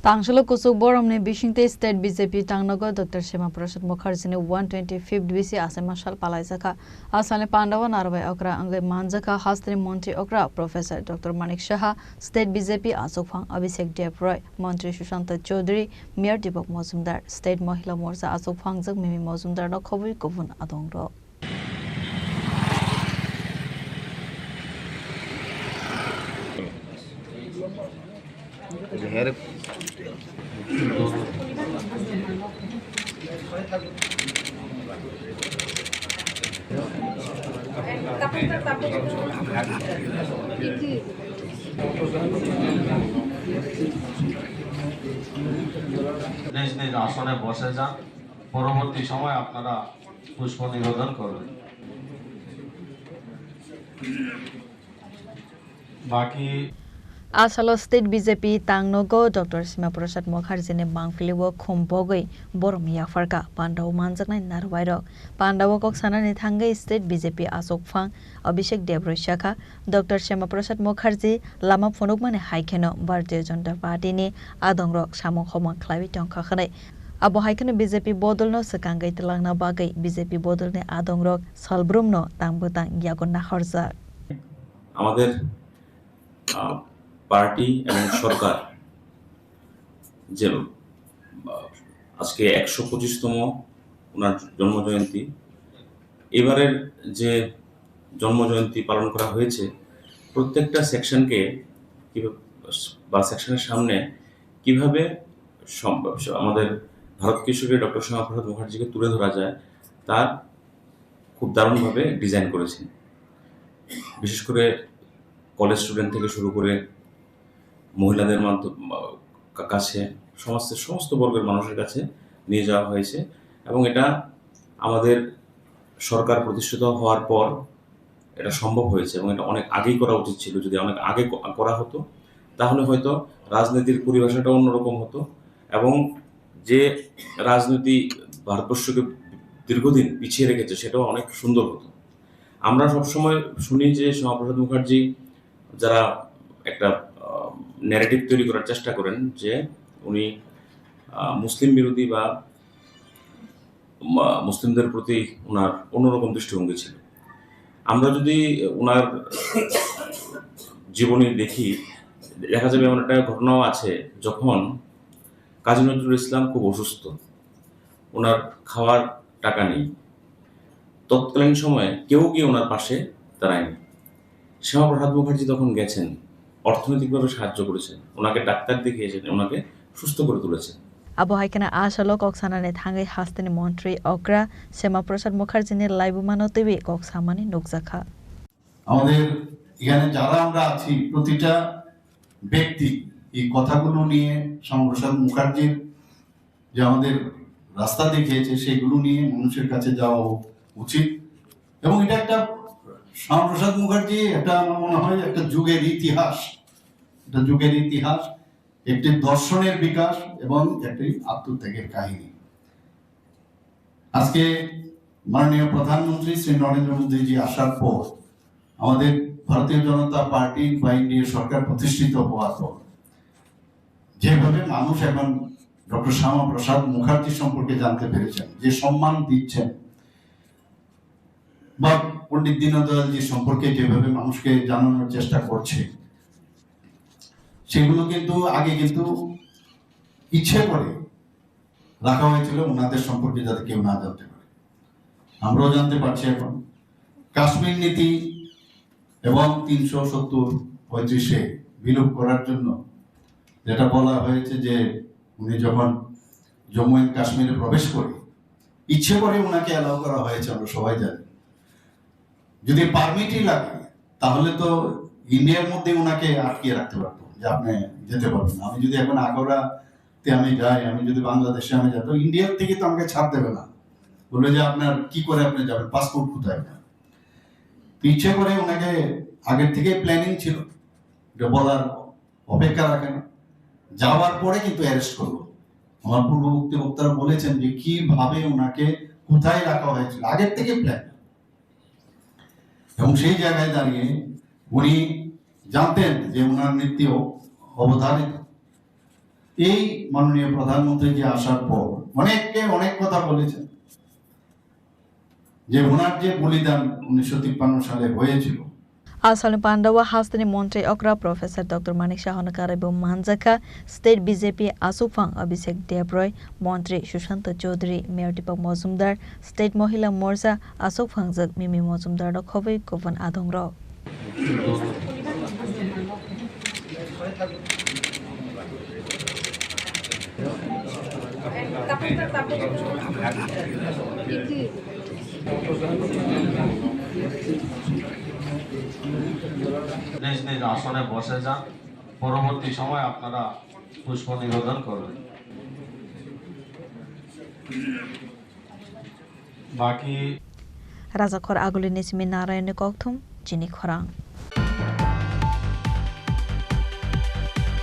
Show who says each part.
Speaker 1: Tangshalo kusuk boromne Bishingte State BJP Tangnago Dr. Shema Prasad Mukherjee 125th BC Asema Shal Palaisaka Asane Pandawa Narway Okra Angle Manjaka Hastri Monty Okra Professor Dr. Manik Shaha State BJP Asofang Abhishek Dev Roy Montri Shushanta Chaudhary Mayor Deepak Mozumdar State Mahila Morcha Asofang Jak Mimi Mozumdar no Khobui Kovun Adongro
Speaker 2: নিজ নিজ আসনে বসে যান পরবর্তী সময় আপনারা পুষ্প নিবেদন করবেন বাকি
Speaker 1: Asalo State BJP Tangnogo Dr. Shema Prasad Mukherjee ne Mangpiliwo Khombogoi Borom Yafarka Pandaw Manjaknai Narwairok Pandaw Kok Sanani Thangai State BJP Asokphang Abhishek Debroi Shakha Dr. Shema Prasad Mukherjee Lama Phonukmane Haikeno Bharatiya Janata Party ni Adongrok Samong Khomang Khlaiwi Tongkha Khanai Abo haikeno BJP Bodolno Sakangai Telangna Bagai BJP Bodolne Adongrok Salbrumno Tangbutang Yagon Nahorjak
Speaker 3: আমাদের party এবং সরকার যে আজকে 125তম ওনার জন্মজয়ন্তী এবারের যে জন্মজয়ন্তী পালন করা হয়েছে প্রত্যেকটা সেকশনকে বা সেকশনের সামনে কিভাবে আমাদের ভারত কিশোরী ডক্টর শ্যামা প্রসাদ মুখার্জিকে তুলে ধরা যায় তার খুব দারুণভাবে ডিজাইন করেছেন বিশেষ করে কলেজ স্টুডেন্ট থেকে শুরু করে মহিলাদের কাছে সমস্ত বর্গের মানুষের কাছে নিয়ে যাওয়া হয়েছে এবং এটা আমাদের সরকার প্রতিষ্ঠিত হওয়ার পর এটা সম্ভব হয়েছে এবং এটা অনেক আগেই করা উচিত ছিল যদি অনেক আগে করা হতো তাহলে হয়তো রাজনীতির পরিভাষাটা অন্যরকম হতো এবং যে রাজনীতি ভারতবর্ষকে দীর্ঘদিন পিছিয়ে রেখেছে সেটাও অনেক সুন্দর হতো আমরা সবসময় শুনি যে শ্যামাপ্রসাদ মুখার্জি যারা একটা ন্যারেটিভ তৈরি করার চেষ্টা করেন যে উনি মুসলিম বিরোধী বা মুসলিমদের প্রতি ওনার অন্যরকম দৃষ্টিভঙ্গি ছিল আমরা যদি ওনার জীবনী দেখি দেখা যাবে এমন একটা ঘটনাও আছে যখন কাজী নজরুল ইসলাম খুব অসুস্থ ওনার খাওয়ার টাকা নেই তৎকালীন সময়ে কেউ গিয়ে ওনার পাশে দাঁড়ায়নি শ্যামাপ্রসাদ মুখার্জি তখন গেছেন অর্থনৈতিকভাবে সাহায্য করেছেন ওনাকে ডাক্তার দেখিয়েছেন ওনাকে সুস্থ করে তুলেছেন
Speaker 1: Abo haikena asalo kok sanane thangai hasteni Montri Okra Shema Prasad Mukherjee ne laibumano tebi kok samani nukjakha
Speaker 4: আমাদের এখানে যারা আমরা আছি প্রতিটা ব্যক্তি এই কথাগুলো নিয়ে শ্যামাপ্রসাদ মুখার্জির যে আমাদের রাস্তা দেখিয়েছে সেগুলো নিয়ে মানুষের কাছে যাওয়া উচিত এবং এটা একটা শ্যামাপ্রসাদ মুখার্জি এটা আমার মনে হয় একটা যুগের ইতিহাস একটি দর্শনের বিকাশ এবং একটি আত্মত্যাগের কাহিনী আজকে মাননীয় প্রধানমন্ত্রী শ্রী নরেন্দ্র মোদীজি আসার পর আমাদের ভারতীয় জনতা পার্টি বা এনডিএ সরকার প্রতিষ্ঠিত হওয়ার পর যেভাবে মানুষ এখন ডক্টর শ্যামাপ্রসাদ মুখার্জি সম্পর্কে জানতে পেরেছেন যে সম্মান দিচ্ছেন বা পণ্ডিত দীনদয়ালজি সম্পর্কে যেভাবে মানুষকে জানানোর চেষ্টা করছে সেগুলো কিন্তু আগে কিন্তু ইচ্ছে করে রাখা হয়েছিল ওনাদের সম্পর্কে যাতে কেউ না জানতে পারে আমরাও জানতে পারছি এখন কাশ্মীর নীতি এবং 370-35 বিলোপ করার জন্য যেটা বলা হয়েছে যে উনি যখন জম্মু এন্ড কাশ্মীরে প্রবেশ করে ইচ্ছে করে ওনাকে অ্যালাউ করা হয়েছে আমরা সবাই জানি যদি পারমিটই লাগে তাহলে তো ইন্ডিয়ার মধ্যে ওনাকে আটকিয়ে রাখতে পারতো যে আপনি যেতে পারবেন আমি যদি এখন আগ্রাতে আমি যাই আমি যদি বাংলাদেশে আমি যাই তো ইন্ডিয়ার থেকে তো আমাকে ছাড় দেবে না বলবে যে আপনার কি করে আপনি যাবেন পাসপোর্ট কোথায় না ইচ্ছে করে ওনাকে আগের থেকে প্ল্যানিং ছিল এটা বলার অপেক্ষা রাখে না যাওয়ার পরে কিন্তু অ্যারেস্ট করলো আমার পূর্ববর্তী বক্তারা বলেছেন যে কিভাবে ওনাকে কোথায় রাখা হয়েছিল আগের থেকে প্ল্যান এবং সেই জায়গায় দাঁড়িয়ে উনি জানতেন যে ওনার মৃত্যু অবধারিত এই মাননীয় প্রধানমন্ত্রী যে আসার পর অনেককে অনেক কথা বলেছেন, যে ওনার যে বলিদান 1953 সালে হয়েছিল।
Speaker 1: Asal Pandawa Hastani Montre Okra Professor Dr. Manik Shahanakaribu Manjaka State BJP Asufang Abhishek Debroy Montre Shushanta Chaudhary Mayor Deepak Mozumdar State Mohila Morcha Asufang Jak Mimi Mozumdar Dok Khobei Kovan Adongrok
Speaker 2: নিজ নিজ আসনে বসে যান, পরবর্তী সময় আপনারা পুষ্প নিবেদন করবেন। বাকি
Speaker 1: Raja Khor Aguli Nismi Narayani Kokthum Jini Khorang